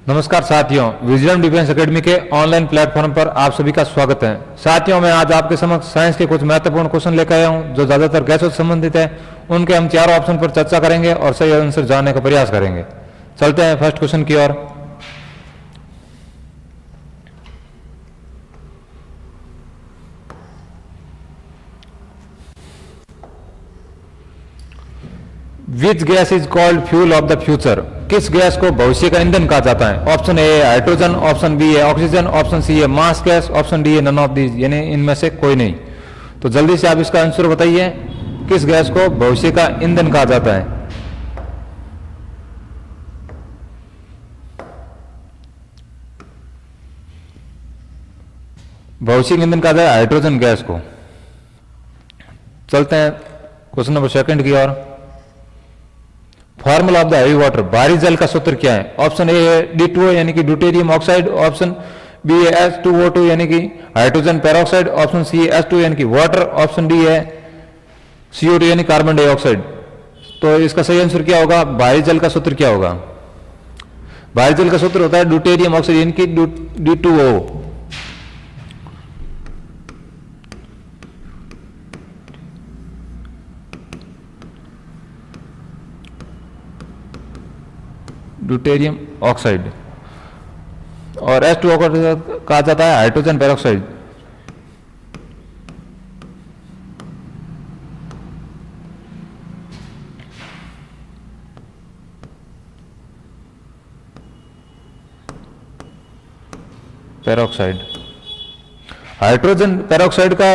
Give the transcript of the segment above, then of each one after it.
नमस्कार साथियों, wisdom defence academy के ऑनलाइन प्लेटफॉर्म पर आप सभी का स्वागत है। साथियों, मैं आज आपके समक्ष साइंस के कुछ महत्वपूर्ण क्वेश्चन लेकर आया हूं जो ज्यादातर गैसों से संबंधित है। उनके हम चारों ऑप्शन पर चर्चा करेंगे और सही आंसर जानने का प्रयास करेंगे। चलते हैं फर्स्ट क्वेश्चन की ओर। Which gas is called fuel of the future? किस गैस को भविष्य का ईंधन कहा जाता है? ऑप्शन ए है हाइड्रोजन, ऑप्शन बी है ऑक्सीजन, ऑप्शन सी है मास गैस, ऑप्शन डी है नन ऑफ दीज, यानी इनमें से कोई नहीं। तो जल्दी से आप इसका आंसर बताइए, किस गैस को भविष्य का ईंधन कहा जाता है? भविष्य का ईंधन कहा जाए हाइड्रोजन गैस को। चलते हैं क्वेश्चन नंबर सेकंड की ओर। Formula of the heavy water, भारी जल का सूत्र क्या है? ऑप्शन ए है D2O यानी कि ड्यूटेरियम ऑक्साइड, ऑप्शन बी है H2O2 यानी कि हाइड्रोजन पेरोक्साइड, ऑप्शन सी है H2 यानी कि वाटर, ऑप्शन डी है CO2 यानी कार्बन डाइऑक्साइड। तो इसका सही आंसर क्या होगा? भारी जल का सूत्र क्या होगा? भारी जल का सूत्र होता है ड्यूटेरियम ऑक्साइड यानी कि D2O। Deuterium oxide. और H2O को कहा जाता है hydrogen peroxide. Peroxide, hydrogen peroxide का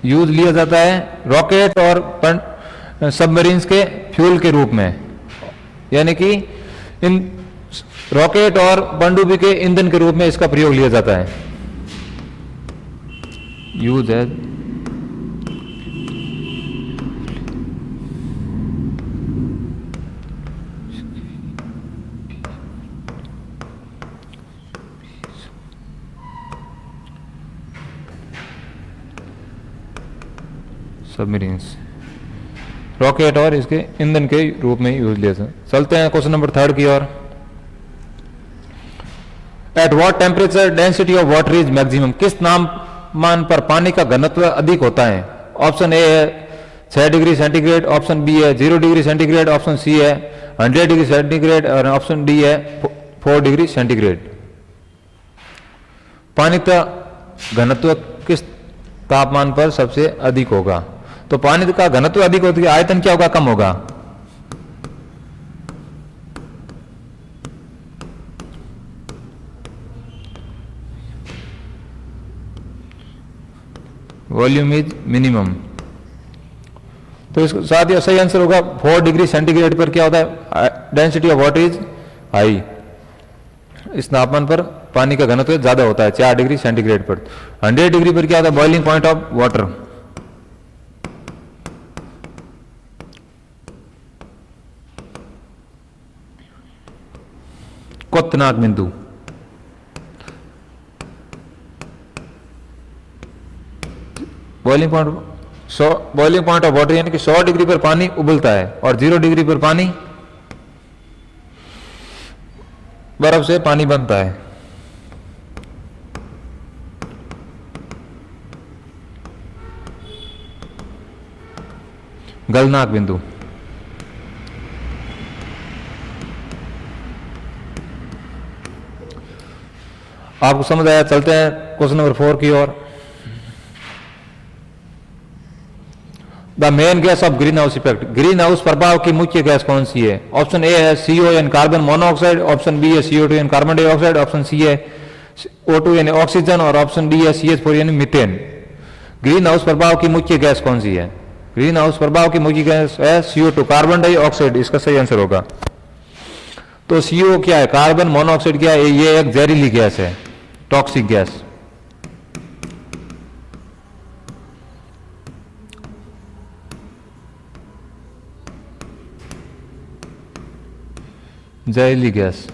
यूज लिया जाता है रॉकेट और सबमरीन्स के फ्यूल के रूप में, यानी कि इन रॉकेट और पनडुब्बी के ईंधन के रूप में इसका प्रयोग लिया जाता है। यूज है सबमरीन्स, रॉकेट और इसके ईंधन के रूप में यूज लिया जाता है। चलते हैं क्वेश्चन नंबर थर्ड की ओर। At what temperature density of water is maximum? किस तापमान पर पानी का घनत्व अधिक होता है? ऑप्शन ए है 6 डिग्री सेंटीग्रेड, ऑप्शन बी है 0 डिग्री सेंटीग्रेड, ऑप्शन सी है 100 डिग्री सेंटीग्रेड और ऑप्शन डी है 4 डिग्री सेंटीग्रेड। पानी का घनत्व किस तापमान पर सबसे अधिक होगा? तो पानी का घनत्व अधिक होती है, आयतन क्या होगा? कम होगा। Volume is minimum. तो इसके साथ ही सही आंसर होगा 4 डिग्री सेंटीग्रेड पर क्या होता है? Density of water is high. इस तापमान पर पानी का घनत्व ज्यादा होता है 4 डिग्री सेंटीग्रेड पर। 100 डिग्री पर क्या होता है? Boiling point of water. क्वथनांक बिंदु। बॉइलिंग पॉइंट ऑफ वाटर यानी कि 100 डिग्री पर पानी उबलता है और 0 डिग्री पर पानी बर्फ से पानी बनता है। गलनांक बिंदु। आपको समझ आया? चलते हैं क्वेश्चन नंबर 4 की ओर। The main gas of greenhouse effect, greenhouse प्रभाव की मुख्य गैस कौन सी है? ऑप्शन ए है CO यानी कार्बन मोनोऑक्साइड, ऑप्शन बी है CO2 यानी कार्बन डाइऑक्साइड, ऑप्शन सी है O2 यानी ऑक्सीजन और ऑप्शन डी है CH4 यानी मीथेन। ग्रीन हाउस प्रभाव की मुख्य गैस कौन सी है? ग्रीन हाउस प्रभाव की मुख्य गैस है CO2 कार्बन डाइऑक्साइड, इसका सही आंसर होगा। तो CO क्या है? कार्बन मोनोऑक्साइड क्या है? ये एक जहरीली गैस है, टॉक्सिक गैस। जहरीली गैस।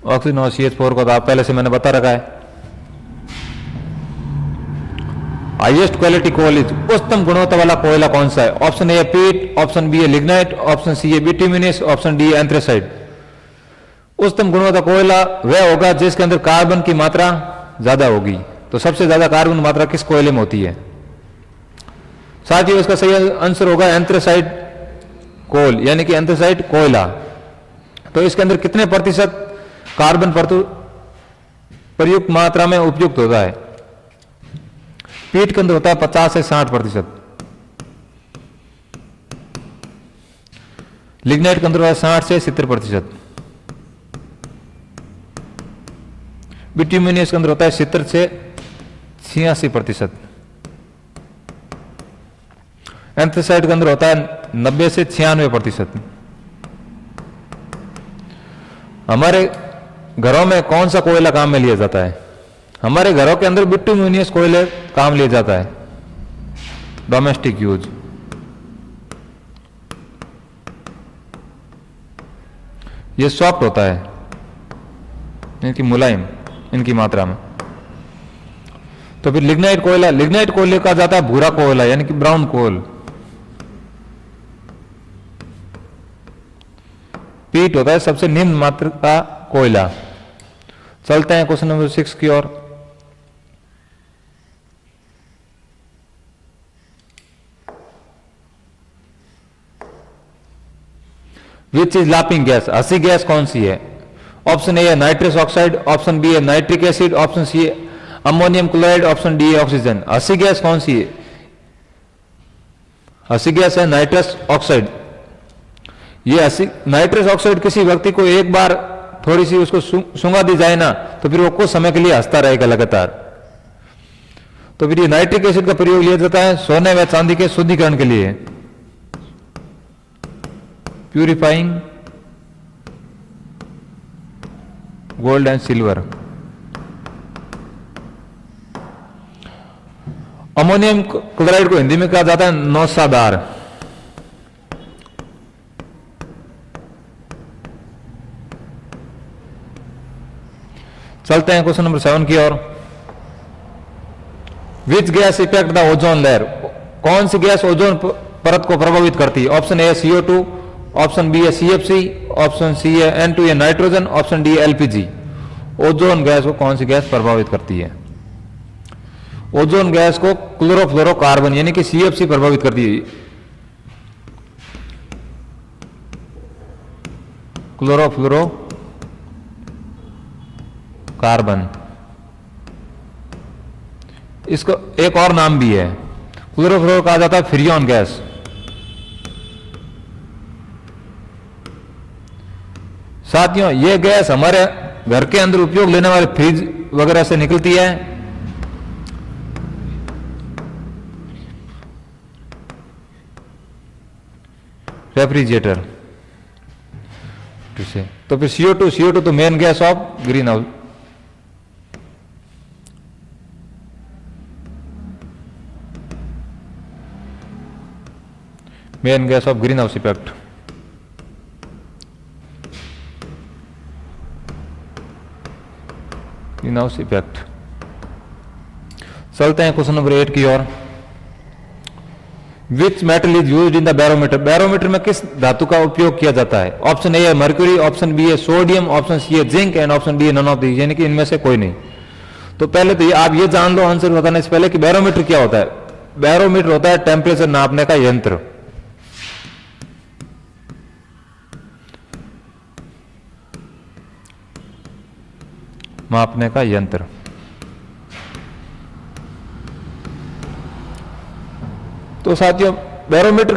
ऑक्सीजन और CH4 को तो आप पहले से मैंने बता रखा है। हाईएस्ट क्वालिटी कोल इज, उच्चतम गुणवत्ता वाला कोयला कौन सा है? ऑप्शन ए है पीट, ऑप्शन बी है लिग्नाइट, ऑप्शन सी है बिटुमिनस, ऑप्शन डी है एंथ्रेसाइट। उच्चतम गुणवत्ता कोयला वह होगा जिसके अंदर कार्बन की मात्रा ज्यादा होगी। तो सबसे ज्यादा कार्बन मात्रा किस कोयले में होती है? साथियों इसका सही आंसर होगा एंथ्रेसाइट कोल, यानी कि एंथ्रेसाइट कोयला। तो इसके अंदर कितने प्रतिशत कार्बन प्रयुक्त मात्रा में उपयुक्त होता है? पीट के अंदर होता है 50 से 60%, लिग्नाइट के अंदर होता है 60 से 70%, बिटुमिनस के अंदर होता है 70 से 86%, एंथ्रेसाइट के अंदर होता है 90 से 96%। हमारे घरों में कौन सा कोयला काम में लिया जाता है? हमारे घरों के अंदर बिटुमिनस कोयले काम लिया जाता है, डोमेस्टिक यूज। ये सॉफ्ट होता है, इनकी मुलायम इनकी मात्रा में। तो फिर लिग्नाइट कोयला, लिग्नाइट कोयले कहा जाता है भूरा कोयला, यानी कि ब्राउन कोल। पीट होता है सबसे निम्न मात्रा का कोयला। चलते हैं क्वेश्चन नंबर 6 की ओर। विच इज लाफिंग गैस, हंसी गैस कौन सी है? ऑप्शन ए है नाइट्रस ऑक्साइड, ऑप्शन बी है नाइट्रिक एसिड, ऑप्शन सी है अमोनियम क्लोराइड, ऑप्शन डी है ऑक्सीजन। हंसी गैस कौन सी है? हंसी गैस है नाइट्रस ऑक्साइड। ये हंसी नाइट्रस ऑक्साइड किसी व्यक्ति को एक बार थोड़ी सी उसको सूंघा दी जाए ना, तो फिर वो कुछ समय के लिए हंसता रहेगा लगातार। तो फिर ये नाइट्रिक एसिड का प्रयोग लिया जाता है सोने व चांदी के शुद्धिकरण के लिए, purifying gold and silver. Ammonium chloride को हिंदी में कहा जाता है नौसादार। चलते हैं क्वेश्चन नंबर 7 की ओर। Which gas effect the ozone layer, कौन सी गैस ओजोन परत को प्रभावित करती है? Option A CO2, option B है CFC, ऑप्शन सी है N2 या nitrogen, option D LPG। Ozone gas को कौन सी गैस प्रभावित करती है? ओजोन गैस को क्लोरोफ्लोरोकार्बन यानी कि CFC प्रभावित करती है। क्लोरोफ्लोरो कार्बन, इसको एक और नाम भी है, क्लोरोफ्लोरो कहा जाता है फ्रियोन गैस। साथियों ये गैस हमारे घर के अंदर उपयोग लेने वाले फ्रिज वगैरह से निकलती है। रेफ्रिजरेटर से। तो फिर CO2 तो main gas of greenhouse. Main gas of greenhouse effect. Greenhouse effect. चलते हैं क्वेश्चन नंबर 8 की ओर। Which metal is used in the barometer, barometer में किस धातु का उपयोग किया जाता है? ऑप्शन ए है मर्क्यूरी, ऑप्शन बी है सोडियम, ऑप्शन सी है जिंक एंड ऑप्शन डी है नन ऑफ दीज, यानी कि इनमें से कोई नहीं। तो पहले तो आप ये जान लो आंसर बताने से पहले कि बैरोमीटर क्या होता है। बैरोमीटर होता है टेम्परेचर नापने का यंत्र। मापने का यंत्र। तो साथियों बैरोमीटर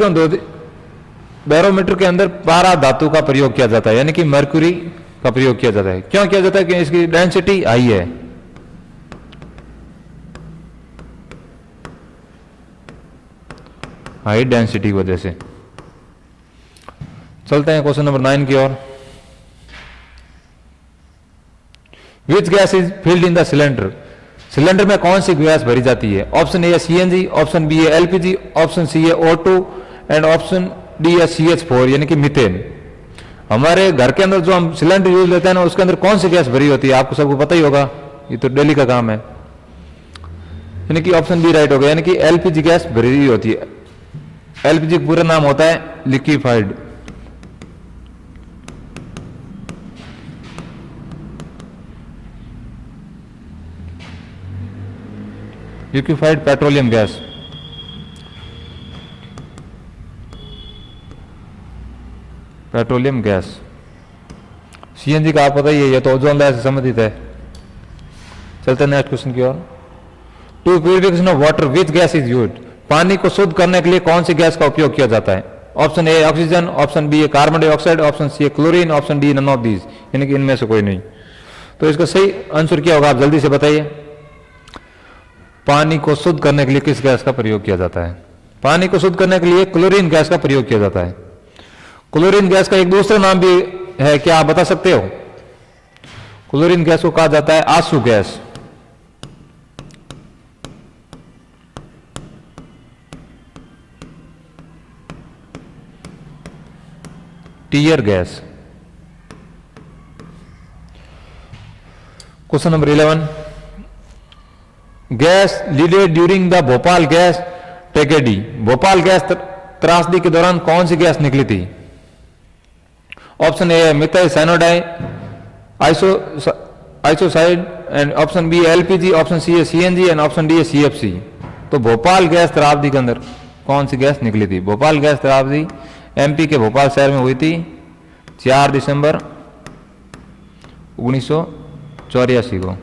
के अंदर पारा धातु का प्रयोग किया जाता है, यानी कि मर्क्यूरी का प्रयोग किया जाता है। क्यों किया जाता है? कि इसकी डेंसिटी हाई है। हाई डेंसिटी की वजह से। चलते हैं क्वेश्चन नंबर 9 की ओर। Which gas is filled in the cylinder, cylinder में कौन सी गैस भरी जाती है? ऑप्शन ए है CNG, ऑप्शन बी है LPG, ऑप्शन सी है O2 एंड ऑप्शन डी है CH4 यानी कि मीथेन। हमारे घर के अंदर जो हम सिलेंडर यूज लेते हैं ना, उसके अंदर कौन सी गैस भरी होती है? आपको सबको पता ही होगा, ये तो डेली का काम है। यानी कि ऑप्शन बी राइट हो गया, यानी कि एलपीजी गैस भरी हुई होती है। एलपीजी का पूरा नाम होता है liquefied liquefied petroleum gas. Petroleum gas. CNG का आप पता ही है, ये तो ओजोन लेयर से संबंधित है। चलते हैं नेक्स्ट क्वेश्चन की ओर। To purification of water which gas is used, पानी को शुद्ध करने के लिए कौन सी गैस का उपयोग किया जाता है? Option A oxygen, option B carbon dioxide, option C chlorine, option D none of these, यानी कि इनमें से कोई नहीं। तो इसका सही आंसर क्या होगा, आप जल्दी से बताइए। पानी को शुद्ध करने के लिए किस गैस का प्रयोग किया जाता है? पानी को शुद्ध करने के लिए क्लोरीन गैस का प्रयोग किया जाता है। क्लोरीन गैस का एक दूसरा नाम भी है, क्या आप बता सकते हो? क्लोरीन गैस को कहा जाता है आंसू gas. Tear gas. Question number 11, gas leaked during the Bhopal gas tragedy, Bhopal gas त्रासदी के दौरान कौन सी गैस निकली थी? Option A methyl cyanide isocyanide, and option B LPG, option C है सीएनजी, एंड ऑप्शन डी है सीएफसी। तो भोपाल गैस त्रासदी के अंदर कौन सी गैस निकली थी? भोपाल गैस त्रासदी एमपी के भोपाल शहर में हुई थी 4 दिसंबर 1984 को।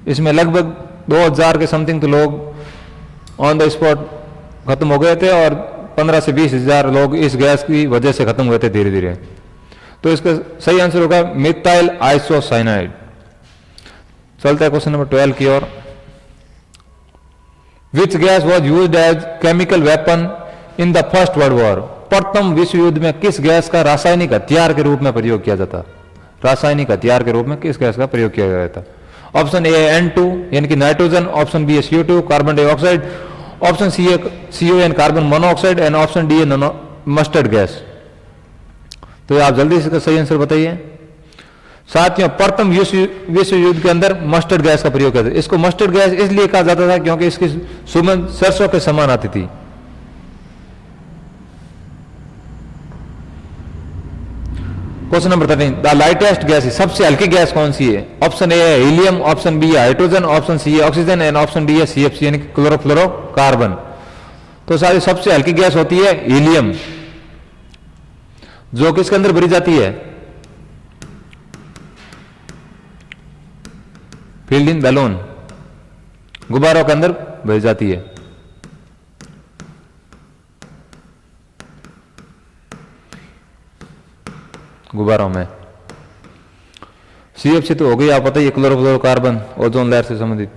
इसमें लगभग 2000 के समथिंग तो लोग ऑन द स्पॉट खत्म हो गए थे और 15 से 20 हजार लोग इस गैस की वजह से खत्म हुए थे धीरे धीरे। तो इसका सही आंसर होगा मिथाइल आइसोसाइनाइड। चलता है क्वेश्चन नंबर 12 की ओर। Which gas was used as chemical weapon in the first world war, प्रथम विश्व युद्ध में किस गैस का रासायनिक हथियार के रूप में प्रयोग किया जाता? रासायनिक हथियार के रूप में किस गैस का प्रयोग किया गया था? ऑप्शन ए N2 यानी कि nitrogen, option B CO2 carbon dioxide, option C CON carbon monoxide, and option D mustard gas. तो आप जल्दी से इसका सही आंसर बताइए। साथियों, प्रथम विश्व युद्ध के अंदर मस्टर्ड गैस का प्रयोग किया था। इसको मस्टर्ड गैस इसलिए कहा जाता था क्योंकि इसकी सुगंध सरसों के समान आती थी। Question number 13, the lightest gas, सबसे हल्की गैस कौन सी है? ऑप्शन ए है हीलियम, ऑप्शन बी है हाइड्रोजन, ऑप्शन सी है ऑक्सीजन, एंड ऑप्शन डी है CFC यानी क्लोरोफ्लोरोकार्बन। तो सारी सबसे हल्की गैस होती है हीलियम, जो किसके अंदर भरी जाती है? फील्ड इन बैलून, गुब्बारों के अंदर भरी जाती है। गुब्बारों में। CFC तो हो गई, आप पता ही, क्लोरोफ्लोरोकार्बन, ओजोन लेयर से संबंधित।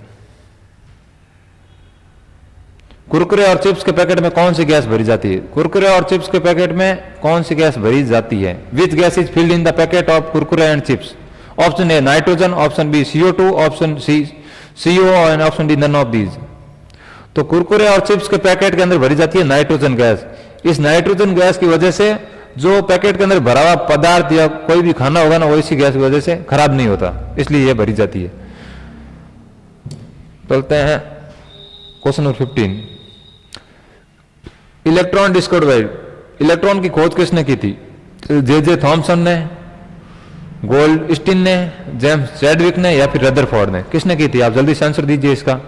कुरकुरे और चिप्स के पैकेट में कौन सी गैस भरी जाती है? कुरकुरे और चिप्स के पैकेट में कौन सी गैस भरी जाती है? Which gas is filled in the packet of Kurkure and chips? Option A nitrogen, option B CO2, option C CO, and option D none of these. तो कुरकुरे और चिप्स के पैकेट के अंदर भरी जाती है नाइट्रोजन गैस। इस नाइट्रोजन गैस की वजह से जो पैकेट के अंदर भरा हुआ पदार्थ या कोई भी खाना होगा ना, वो इसी गैस की वजह से खराब नहीं होता, इसलिए यह भरी जाती है। चलते हैं question number 15, electron discovered, electron की खोज किसने की थी? J.J. थॉमसन ने, गोल्डस्टीन ने, जेम्स चैडविक ने, या फिर रदरफोर्ड ने? किसने की थी? आप जल्दी से आंसर दीजिए इसका।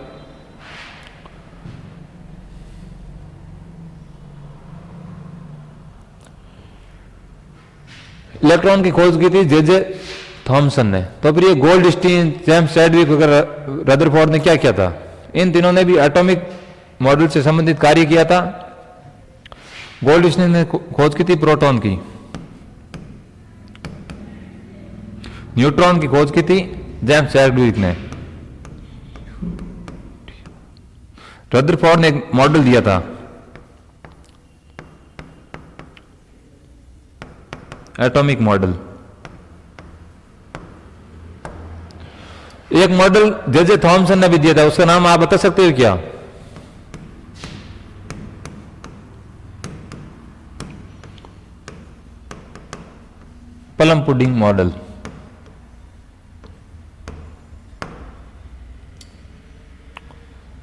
इलेक्ट्रॉन की खोज की थी J.J. थॉमसन ने। तो फिर ये गोल्डस्टीन, जेम्स चैडविक वगैरह, रदरफोर्ड ने क्या किया था? इन तीनों ने भी एटॉमिक मॉडल से संबंधित कार्य किया था। गोल्डस्टीन ने खोज की थी प्रोटॉन की, न्यूट्रॉन की खोज की थी जेम्स चैडविक ने, रदरफोर्ड ने एक मॉडल दिया था एटॉमिक मॉडल। एक मॉडल J.J. थॉमसन ने भी दिया था, उसका नाम आप बता सकते हो क्या? Plum pudding model.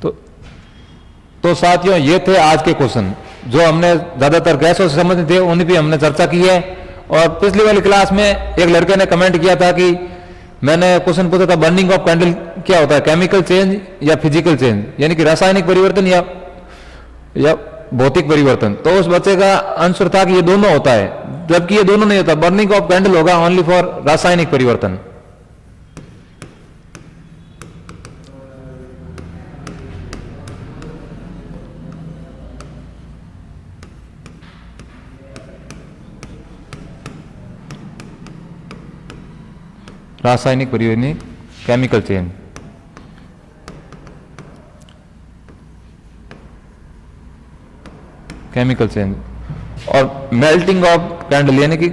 तो तो साथियों ये थे आज के क्वेश्चन जो हमने ज्यादातर गैसों से संबंधित थे, उन्हीं पे हमने चर्चा की है। और पिछली वाली क्लास में एक लड़के ने कमेंट किया था कि मैंने क्वेश्चन पूछा था बर्निंग ऑफ कैंडल क्या होता है, केमिकल चेंज या फिजिकल चेंज, यानी कि रासायनिक परिवर्तन या भौतिक परिवर्तन। तो उस बच्चे का आंसर था कि ये दोनों होता है, जबकि ये दोनों नहीं होता। बर्निंग ऑफ कैंडल होगा ओनली फॉर रासायनिक परिवर्तन। रासायनिक परिवर्तन, केमिकल चेंज। केमिकल चेंज और मेल्टिंग ऑफ कैंडल यानी कि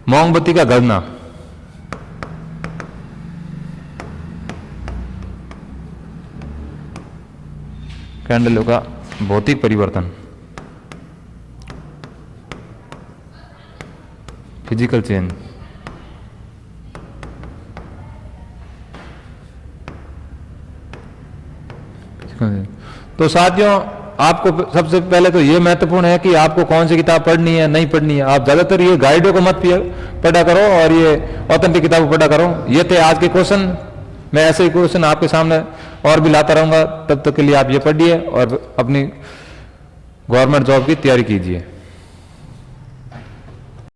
मोमबत्ती का गलना। कैंडलों का भौतिक परिवर्तन, फिजिकल चेंज। तो साथियों आपको सबसे पहले तो ये महत्वपूर्ण है कि आपको कौन सी किताब पढ़नी है नहीं पढ़नी है। आप ज्यादातर ये गाइडों को मत पढ़ा करो और ये ऑथेंटिक किताबों पढ़ा करो। ये थे आज के क्वेश्चन। मैं ऐसे ही क्वेश्चन आपके सामने और भी लाता रहूंगा। तब तक के लिए आप ये पढ़िए और अपनी गवर्नमेंट जॉब की तैयारी कीजिए।